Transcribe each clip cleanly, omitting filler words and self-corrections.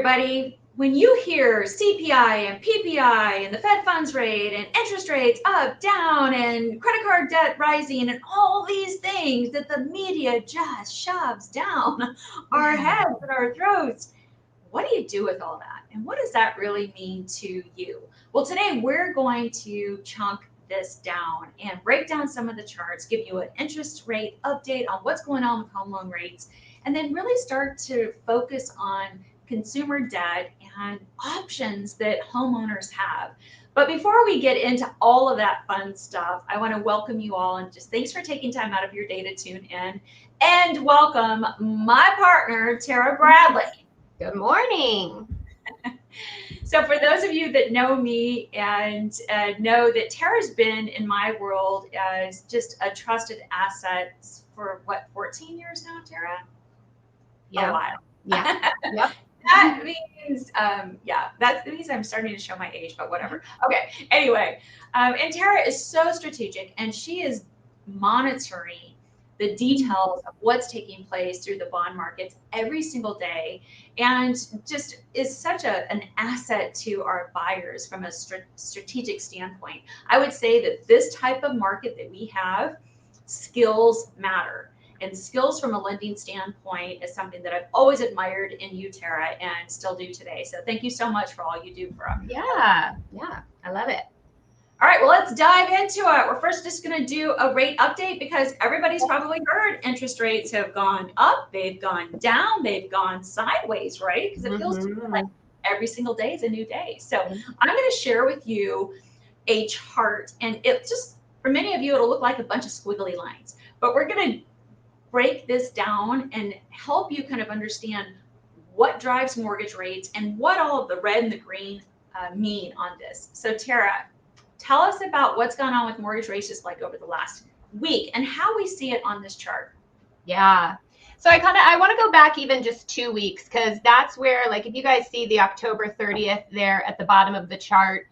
everybody. When you hear CPI and PPI and the Fed funds rate and interest rates up, down, and credit card debt rising, and all these things that the media just shoves down our heads and our throats, what do you do with all that? And what does that really mean to you? Well, today we're going to chunk this down and break down some of the charts, give you an interest rate update on what's going on with home loan rates, and then really start to focus on consumer debt and options that homeowners have. But before we get into all of that fun stuff, I want to welcome you all and just thanks for taking time out of your day to tune in, and welcome my partner, Tara Bradley. Good morning. So for those of you that know me and know that Tara's been in my world as just a trusted asset for 14 years now, Tara? Yeah. A while. Yeah. Yep. That means, that means I'm starting to show my age, but whatever. Okay. Anyway, and Tara is so strategic, and she is monitoring the details of what's taking place through the bond markets every single day, and just is such an asset to our buyers from a strategic standpoint. I would say that this type of market that we have, skills matter. And skills from a lending standpoint is something that I've always admired in you, Tara, and still do today. So thank you so much for all you do for us. Yeah, I love it. All right, well, let's dive into it. We're first just going to do a rate update because everybody's probably heard interest rates have gone up, they've gone down, they've gone sideways, right? Because it feels to me like every single day is a new day. So I'm going to share with you a chart, and it just, for many of you, it'll look like a bunch of squiggly lines, but we're going to break this down and help you kind of understand what drives mortgage rates and what all of the red and the green mean on this. So Tara, tell us about what's gone on with mortgage rates just like over the last week and how we see it on this chart. Yeah. So I want to go back even just 2 weeks, because that's where, like, if you guys see the October 30th there at the bottom of the chart,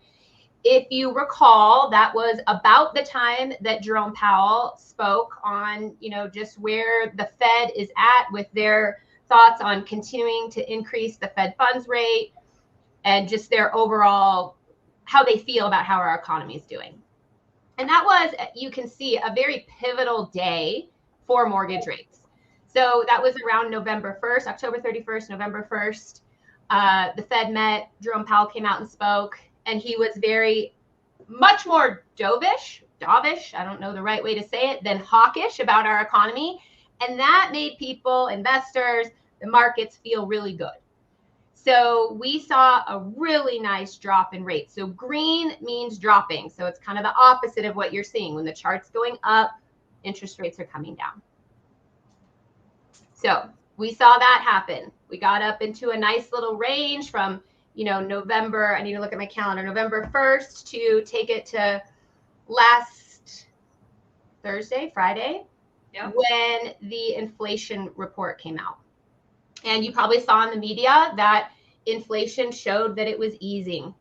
if you recall, that was about the time that Jerome Powell spoke on, just where the Fed is at with their thoughts on continuing to increase the Fed funds rate and just their overall, how they feel about how our economy is doing. And that was, you can see, a very pivotal day for mortgage rates. So that was around November 1st, October 31st, November 1st. The Fed met, Jerome Powell came out and spoke. And he was much more dovish, I don't know the right way to say it, than hawkish about our economy. And that made people, investors, the markets feel really good. So we saw a really nice drop in rates. So green means dropping. So it's kind of the opposite of what you're seeing. When the chart's going up, interest rates are coming down. So we saw that happen. We got up into a nice little range from November, I need to look at my calendar, November 1st to take it to last Friday, when the inflation report came out. And you probably saw in the media that inflation showed that it was easing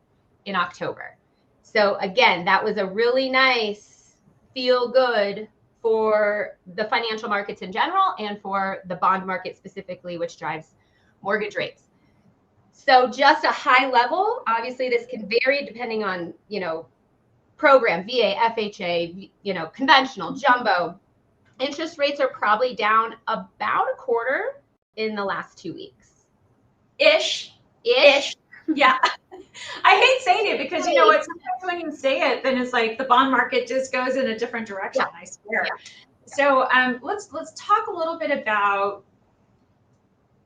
in October. So again, that was a really nice feel good for the financial markets in general and for the bond market specifically, which drives mortgage rates. So just a high level, obviously this can vary depending on, program, VA, FHA, conventional, jumbo. Interest rates are probably down about a quarter in the last 2 weeks. Ish. Yeah. I hate saying it because you know what, sometimes when you say it, then it's like the bond market just goes in a different direction, I swear. Yeah. So let's talk a little bit about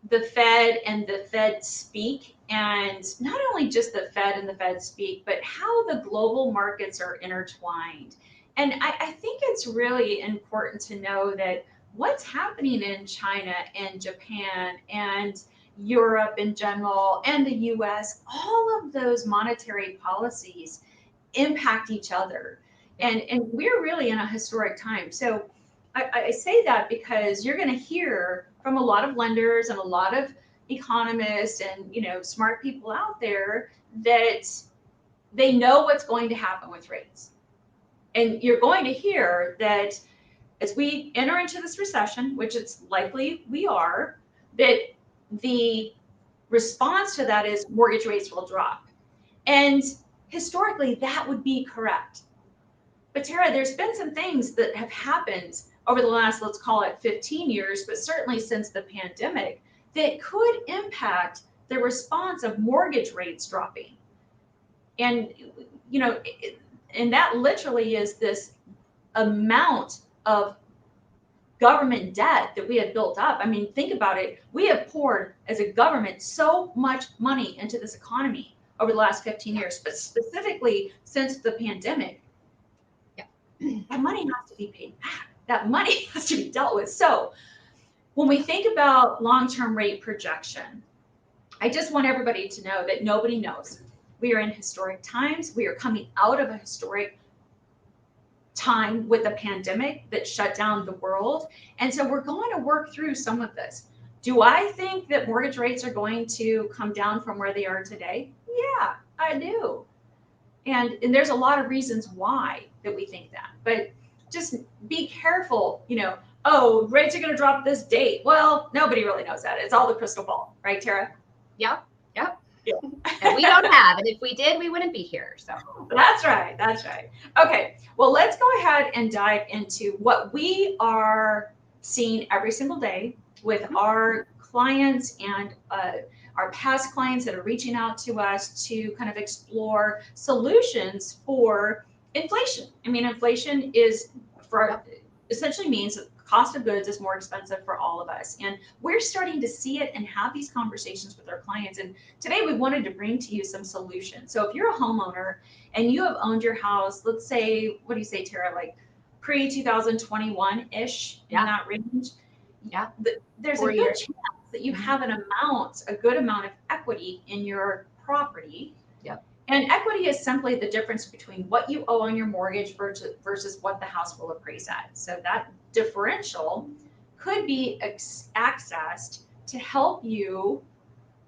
the Fed and the Fed speak, and not only just the Fed and the Fed speak, but how the global markets are intertwined. And I think it's really important to know that what's happening in China and Japan and Europe in general and the US, all of those monetary policies impact each other. And we're really in a historic time. So I say that because you're going to hear from a lot of lenders and a lot of economists and smart people out there that they know what's going to happen with rates. And you're going to hear that as we enter into this recession, which it's likely we are, that the response to that is mortgage rates will drop. And historically, that would be correct. But Tara, there's been some things that have happened over the last, let's call it 15 years, but certainly since the pandemic, that could impact the response of mortgage rates dropping. And, and that literally is this amount of government debt that we had built up. I mean, think about it. We have poured as a government so much money into this economy over the last 15 years, but specifically since the pandemic. That money has to be paid back. That money has to be dealt with. So when we think about long-term rate projection, I just want everybody to know that nobody knows. We are in historic times. We are coming out of a historic time with a pandemic that shut down the world. And so we're going to work through some of this. Do I think that mortgage rates are going to come down from where they are today? Yeah, I do. And there's a lot of reasons why that we think that, but just be careful, oh, rates are going to drop this date. Well, nobody really knows that. It's all the crystal ball, right, Tara? Yep. Yeah. And we don't have, and if we did, we wouldn't be here. So that's right. Okay. Well, let's go ahead and dive into what we are seeing every single day with our clients and our past clients that are reaching out to us to kind of explore solutions for inflation. I mean, inflation essentially means that the cost of goods is more expensive for all of us. And we're starting to see it and have these conversations with our clients. And today we wanted to bring to you some solutions. So if you're a homeowner and you have owned your house, let's say, what do you say, Tara, like pre-2021-ish in that range? Yeah. There's a good chance that you have a good amount of equity in your property. Yep. And equity is simply the difference between what you owe on your mortgage versus what the house will appraise at. So that differential could be accessed to help you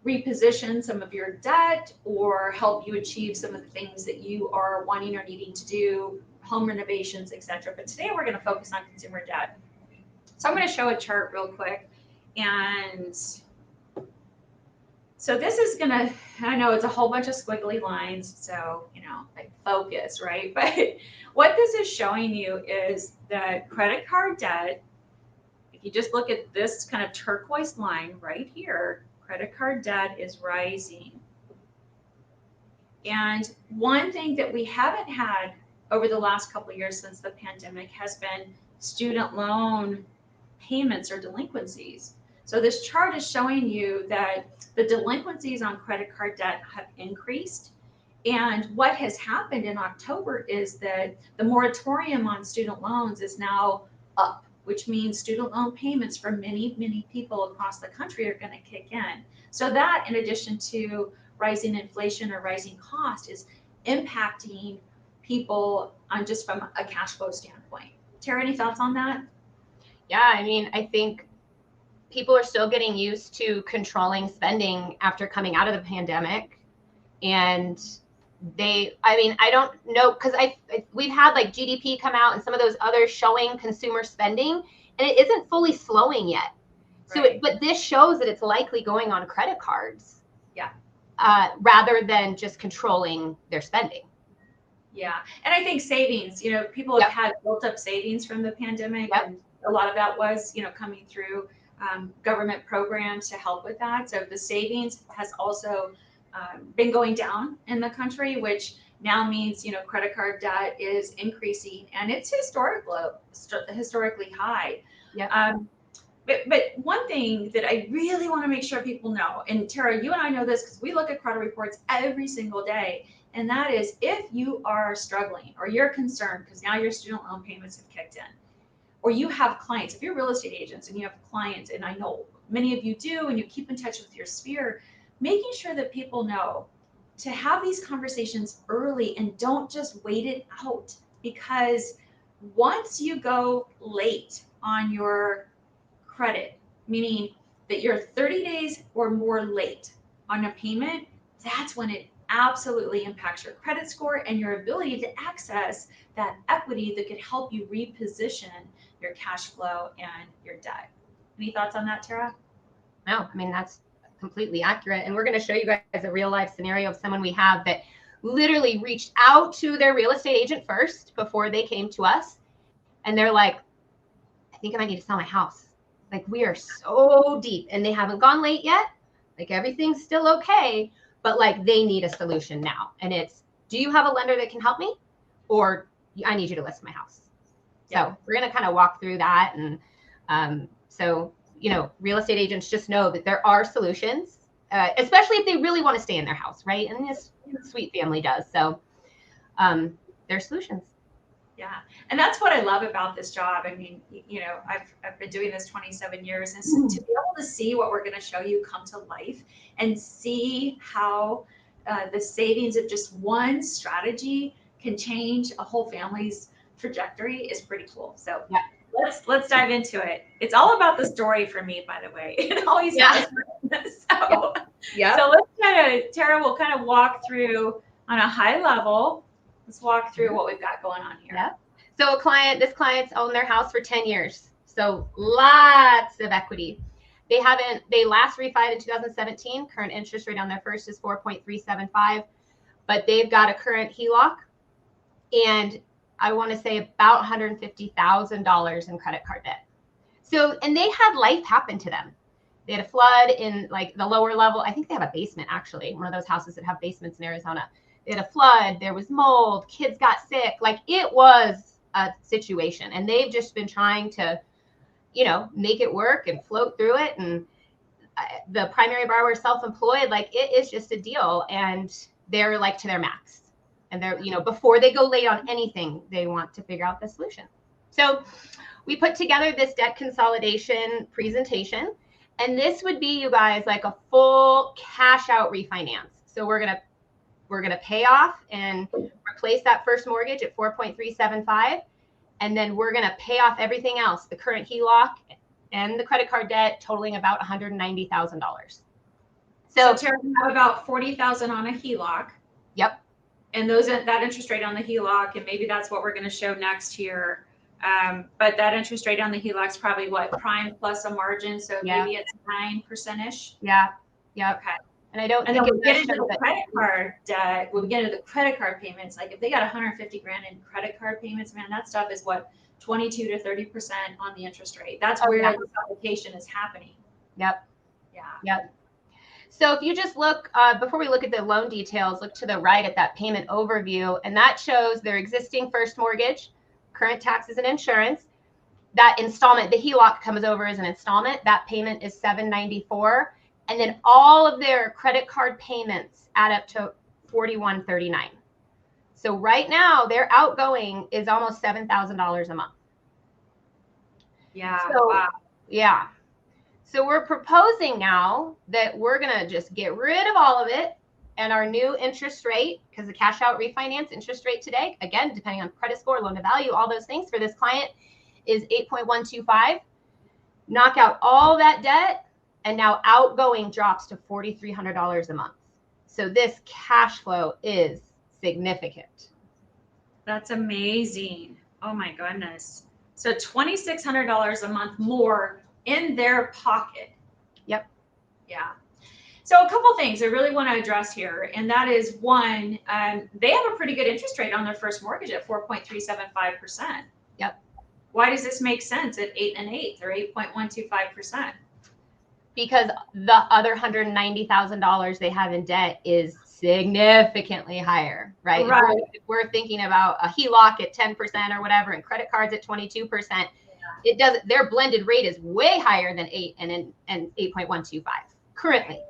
reposition some of your debt or help you achieve some of the things that you are wanting or needing to do, home renovations, etc. But today we're going to focus on consumer debt. So I'm going to show a chart real quick. And so this is gonna, I know it's a whole bunch of squiggly lines, so, like focus, right? But what this is showing you is that credit card debt, if you just look at this kind of turquoise line right here, credit card debt is rising. And one thing that we haven't had over the last couple of years since the pandemic has been student loan payments or delinquencies. So this chart is showing you that the delinquencies on credit card debt have increased. And what has happened in October is that the moratorium on student loans is now up, which means student loan payments for many, many people across the country are going to kick in. So that, in addition to rising inflation or rising cost, is impacting people on just from a cash flow standpoint. Tara, any thoughts on that? Yeah, I mean, I think people are still getting used to controlling spending after coming out of the pandemic. And I don't know, because we've had like GDP come out and some of those others showing consumer spending, and it isn't fully slowing yet. So, right. But this shows that it's likely going on credit cards. Yeah. Rather than just controlling their spending. Yeah. And I think savings, people have had built up savings from the pandemic. And a lot of that was, coming through government programs to help with that. So the savings has also been going down in the country, which now means, credit card debt is increasing and it's historically high. Yeah. But one thing that I really want to make sure people know, and Tara, you and I know this because we look at credit reports every single day, and that is if you are struggling or you're concerned because now your student loan payments have kicked in, or you have clients, if you're real estate agents and you have clients, and I know many of you do, and you keep in touch with your sphere, making sure that people know to have these conversations early and don't just wait it out, because once you go late on your credit, meaning that you're 30 days or more late on a payment, that's when it absolutely impacts your credit score and your ability to access that equity that could help you reposition your cash flow and your debt. Any thoughts on that, Tara? No, I mean, that's completely accurate. And we're going to show you guys a real life scenario of someone we have that literally reached out to their real estate agent first before they came to us. And they're like, I think I might need to sell my house. Like, we are so deep, and they haven't gone late yet. Like, everything's still okay, but like they need a solution now. And it's, do you have a lender that can help me? Or I need you to list my house. Yeah. So we're going to kind of walk through that. And so, you know, real estate agents just know that there are solutions, especially if they really want to stay in their house, right? And this sweet family does. So there's solutions. Yeah. And that's what I love about this job. I mean, you know, I've been doing this 27 years, and so to be able to see what we're going to show you come to life and see how the savings of just one strategy can change a whole family's trajectory is pretty cool. So yeah. Let's dive into it. It's all about the story for me, by the way. It always has. So let's Tara will kind of walk through on a high level. Let's walk through what we've got going on here. Yeah. So this client's owned their house for 10 years. So lots of equity. They last refied in 2017. Current interest rate on their first is 4.375, but they've got a current HELOC and I want to say about $150,000 in credit card debt. So, and they had life happen to them. They had a flood in like the lower level. I think they have a basement, actually, one of those houses that have basements in Arizona. They had a flood, there was mold, kids got sick. Like, it was a situation, and they've just been trying to, you know, make it work and float through it. And the primary borrower is self-employed. Like, it is just a deal, and they're like to their max. And they're, you know, before they go late on anything, they want to figure out the solution. So we put together this debt consolidation presentation, and this would be, you guys, like a full cash out refinance. So we're gonna pay off and replace that first mortgage at 4.375, and then we're gonna pay off everything else, the current HELOC and the credit card debt, totaling about $190,000. So Tara, we have about $40,000 on a HELOC. Yep. And that interest rate on the HELOC, and maybe that's what we're going to show next here. But that interest rate on the HELOC is probably what, prime plus a margin, so maybe it's 9%-ish. Yeah. Okay. And I don't. And then we get into the credit card debt. When we get into the credit card payments, like if they got 150 grand in credit card payments, man, that stuff is what, 22 to 30% on the interest rate. That's where the application is happening. Yep. Yeah. Yep. So if you just look, before we look at the loan details, look to the right at that payment overview, and that shows their existing first mortgage, current taxes and insurance. That installment, the HELOC comes over as an installment. That payment is $794, and then all of their credit card payments add up to $4139. So right now, their outgoing is almost $7,000 a month. Yeah. So, wow. Yeah. So we're proposing now that we're going to just get rid of all of it, and our new interest rate, because the cash out refinance interest rate today, again, depending on credit score, loan to value, all those things for this client is 8.125. Knock out all that debt, and now outgoing drops to $4,300 a month. So this cash flow is significant. That's amazing. Oh my goodness. So $2,600 a month more in their pocket. Yep. Yeah. So a couple things I really want to address here, and that is one, they have a pretty good interest rate on their first mortgage at 4.375%. Yep. Why does this make sense at 8 1/8 or 8.125%? Because the other $190,000 they have in debt is significantly higher, right? Right. If we're thinking about a HELOC at 10% or whatever, and credit cards at 22%. It doesn't. Their blended rate is way higher than 8 and 8.125 currently.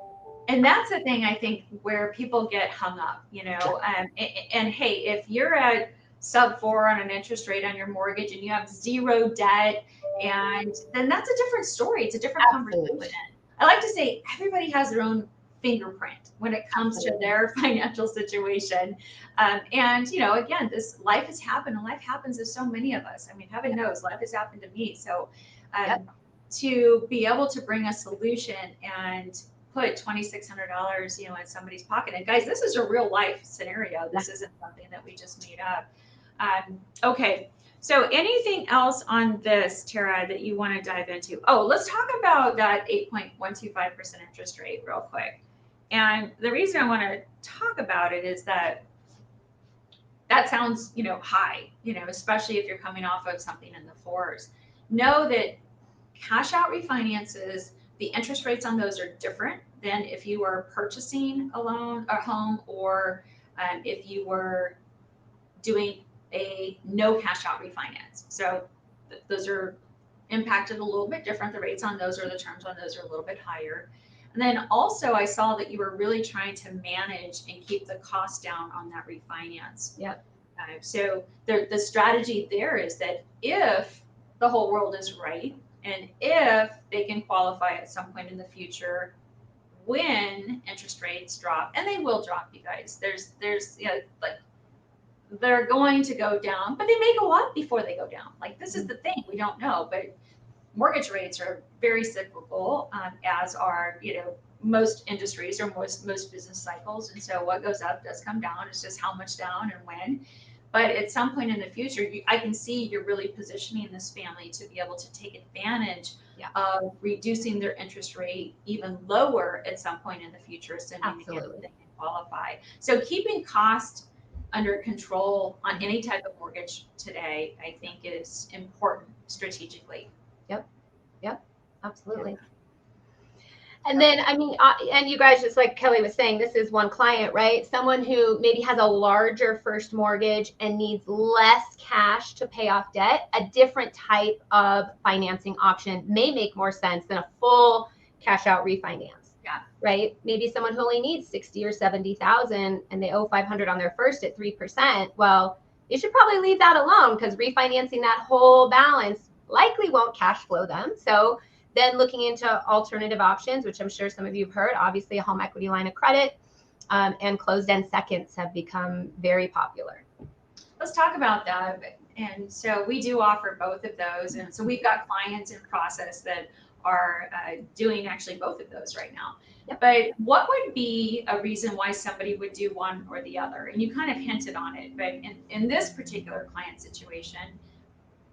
And that's the thing I think where people get hung up, you know. And hey, if you're at sub 4 on an interest rate on your mortgage and you have zero debt, and then that's a different story. It's a different conversation. I like to say everybody has their own fingerprint when it comes to their financial situation. And, you know, again, this life has happened, and life happens to so many of us. I mean, heaven knows life has happened to me. So to be able to bring a solution and put $2,600, you know, in somebody's pocket. And guys, this is a real life scenario. This isn't something that we just made up. Okay. So anything else on this, Tara, that you want to dive into? Oh, let's talk about that 8.125% interest rate real quick. And the reason I want to talk about it is that sounds, high, especially if you're coming off of something in the fours. Know that cash out refinances, the interest rates on those are different than if you were purchasing a loan, a home, or if you were doing a no cash out refinance. So those are impacted a little bit different. The rates on those or the terms on those are a little bit higher. And then also I saw that you were really trying to manage and keep the cost down on that refinance. Yep. So the strategy there is that if the whole world is right, and if they can qualify at some point in the future when interest rates drop, and they will drop, you guys. There's like they're going to go down, but they may go up before they go down. Like this is the thing, we don't know, but mortgage rates are very cyclical, as are most industries or most business cycles. And so what goes up does come down. It's just how much down and when. But at some point in the future, I can see you're really positioning this family to be able to take advantage of reducing their interest rate even lower at some point in the future, assuming again, they can qualify. So keeping cost under control on any type of mortgage today, I think is important strategically. Yep, absolutely. And then, I mean, and you guys, just like Kelly was saying, this is one client, right? Someone who maybe has a larger first mortgage and needs less cash to pay off debt. A different type of financing option may make more sense than a full cash out refinance. Yeah. Right? Maybe someone who only needs 60 or 70,000 and they owe 500 on their first at 3%. Well, you should probably leave that alone, because refinancing that whole balance likely won't cash flow them. So then looking into alternative options, which I'm sure some of you have heard, obviously a home equity line of credit, and closed-end seconds have become very popular. Let's talk about that. And so we do offer both of those. And so we've got clients in process that are doing actually both of those right now. Yep. But what would be a reason why somebody would do one or the other? And you kind of hinted on it, but in this particular client situation,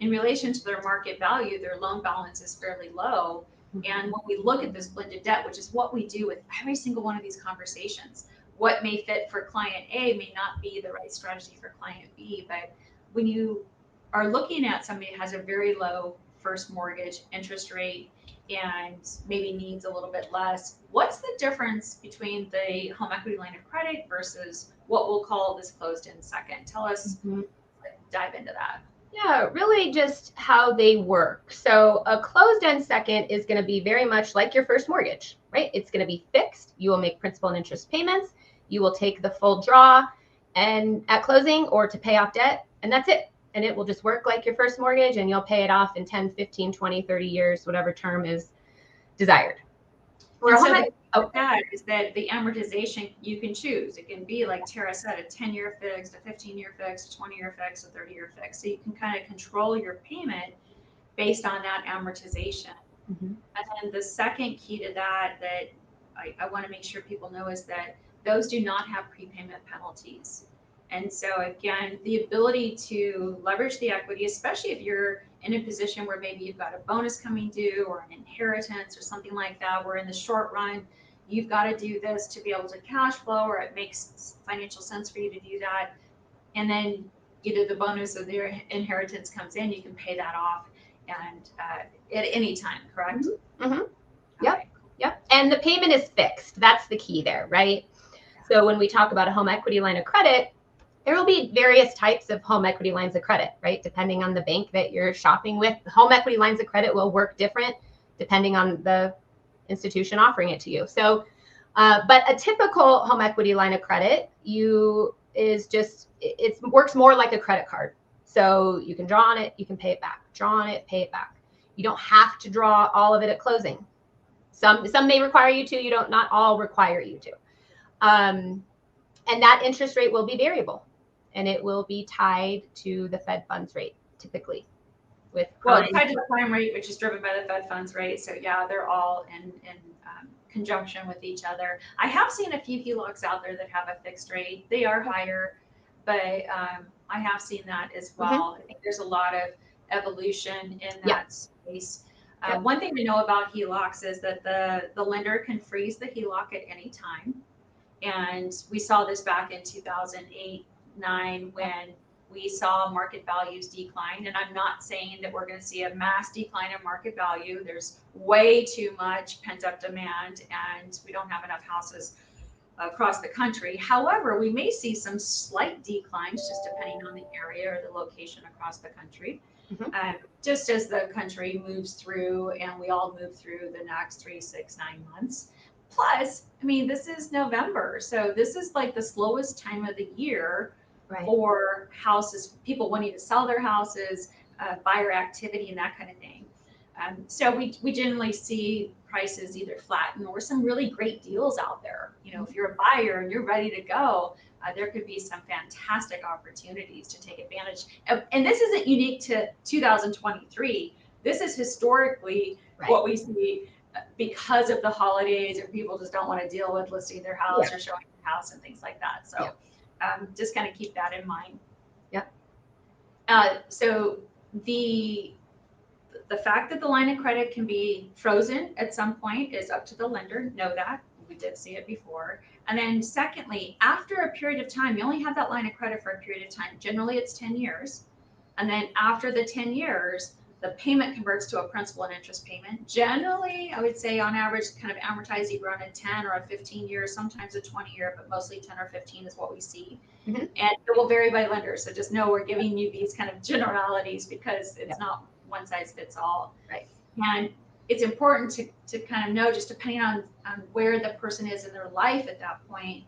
in relation to their market value, their loan balance is fairly low. And when we look at this blended debt, which is what we do with every single one of these conversations, what may fit for client A may not be the right strategy for client B. But when you are looking at somebody who has a very low first mortgage interest rate and maybe needs a little bit less, what's the difference between the home equity line of credit versus what we'll call this closed-end second? Tell us, dive into that. Yeah, really just how they work. So a closed-end second is going to be very much like your first mortgage, right? It's going to be fixed. You will make principal and interest payments. You will take the full draw and at closing or to pay off debt, and that's it. And it will just work like your first mortgage, and you'll pay it off in 10, 15, 20, 30 years, whatever term is desired. That is that the amortization you can choose. It can be, like Tara said, a 10-year fixed, a 15-year fixed, a 20-year fixed, a 30-year fixed. So you can kind of control your payment based on that amortization. And then the second key to that I want to make sure people know is that those do not have prepayment penalties. And so again, the ability to leverage the equity, especially if you're in a position where maybe you've got a bonus coming due or an inheritance or something like that, where in the short run, you've got to do this to be able to cash flow, or it makes financial sense for you to do that. And then either the bonus or the inheritance comes in, you can pay that off and at any time, correct? Yep. Okay. Yep. And the payment is fixed. That's the key there, right? So when we talk about a home equity line of credit, there will be various types of home equity lines of credit, right? Depending on the bank that you're shopping with. Home equity lines of credit will work different depending on the institution offering it to you. So, but a typical home equity line of credit, it works more like a credit card. So you can draw on it, you can pay it back, draw on it, pay it back. You don't have to draw all of it at closing. Some may require you to, not all require you to. And that interest rate will be variable, and it will be tied to the Fed funds rate typically. It's tied to the prime rate, which is driven by the Fed funds rate. So yeah, they're all in conjunction with each other. I have seen a few HELOCs out there that have a fixed rate. They are higher, but I have seen that as well. I think there's a lot of evolution in that space. One thing we know about HELOCs is that the lender can freeze the HELOC at any time. And we saw this back in 2008-9 when we saw market values decline. And I'm not saying that we're going to see a mass decline in market value. There's way too much pent up demand, and we don't have enough houses across the country. However, we may see some slight declines just depending on the area or the location across the country. Just as the country moves through and we all move through the next 3, 6, 9 months. Plus, I mean, this is November. So this is like the slowest time of the year for houses, people wanting to sell their houses, buyer activity and that kind of thing. So we generally see prices either flatten or some really great deals out there. You know, if you're a buyer and you're ready to go, there could be some fantastic opportunities to take advantage. And this isn't unique to 2023. This is historically what we see because of the holidays, or people just don't want to deal with listing their house or showing their house and things like that. So just kind of keep that in mind. So the fact that the line of credit can be frozen at some point is up to the lender. Know that. We did see it before. And then secondly, after a period of time, you only have that line of credit for a period of time. Generally, it's 10 years. And then after the 10 years, the payment converts to a principal and interest payment. Generally, I would say on average, kind of amortized either on a 10 or a 15 year, sometimes a 20 year, but mostly 10 or 15 is what we see. And it will vary by lender. So just know we're giving you these kind of generalities because it's not one size fits all. And it's important to kind of know, just depending on where the person is in their life at that point,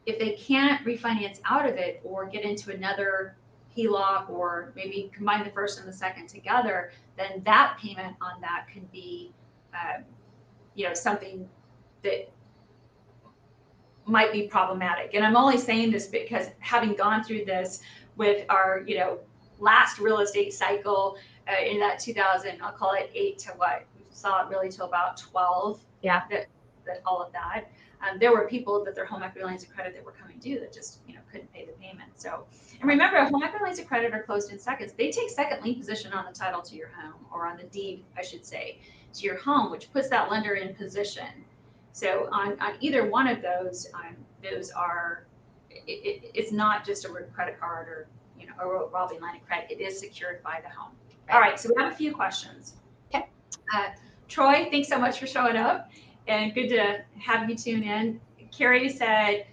if they can't refinance out of it or get into another HELOC or maybe combine the first and the second together, then that payment on that can be, something that might be problematic. And I'm only saying this because having gone through this with our, last real estate cycle in that 2000, I'll call it 8 to what? We saw it really till about 12. That all of that. There were people that their home equity lines of credit that were coming due that just, couldn't pay the payment. So, and remember, home equity lines of credit are closed in seconds. They take second lien position on the title to your home, or on the deed, I should say, to your home, which puts that lender in position. So on either one of those are, it's not just a credit card or, a revolving line of credit. It is secured by the home. All right, so we have a few questions. Okay. Troy, thanks so much for showing up, and good to have you tune in. Carrie said,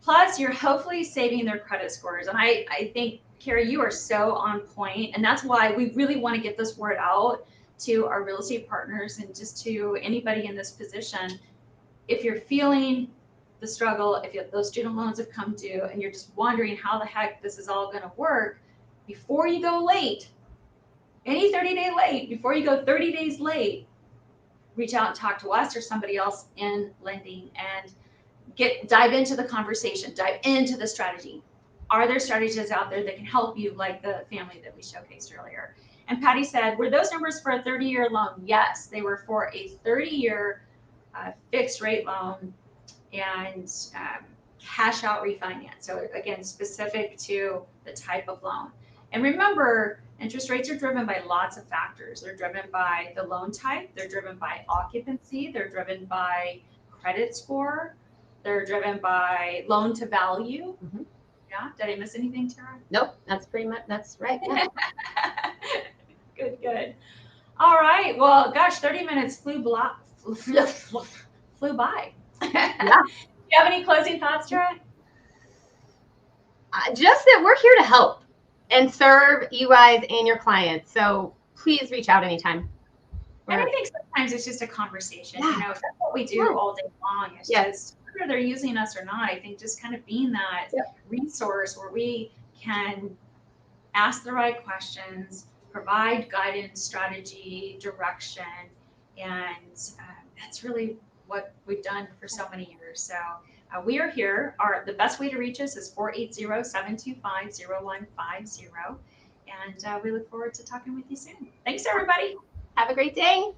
plus you're hopefully saving their credit scores. And I think, Carrie, you are so on point, and that's why we really want to get this word out to our real estate partners and just to anybody in this position. If you're feeling the struggle, if those student loans have come due and you're just wondering how the heck this is all going to work, before you go late, any 30-day late, before you go 30 days late, reach out and talk to us or somebody else in lending and dive into the conversation, dive into the strategy. Are there strategies out there that can help you, like the family that we showcased earlier? And Patty said, were those numbers for a 30-year loan? Yes, they were for a 30-year fixed rate loan and cash out refinance. So again, specific to the type of loan. And remember, interest rates are driven by lots of factors. They're driven by the loan type. They're driven by occupancy. They're driven by credit score. They're driven by loan to value. Yeah. Did I miss anything, Tara? Nope. That's right. Yeah. Good. All right. Well, gosh, 30 minutes flew by. Yeah. Do you have any closing thoughts, Tara? Just that we're here to help and serve you guys and your clients. So please reach out anytime. And I think sometimes it's just a conversation. That's what we do all day long. It's just whether they're using us or not. I think just kind of being that resource where we can ask the right questions, provide guidance, strategy, direction, and that's really what we've done for so many years. So we are here. The best way to reach us is 480-725-0150. And we look forward to talking with you soon. Thanks, everybody. Have a great day.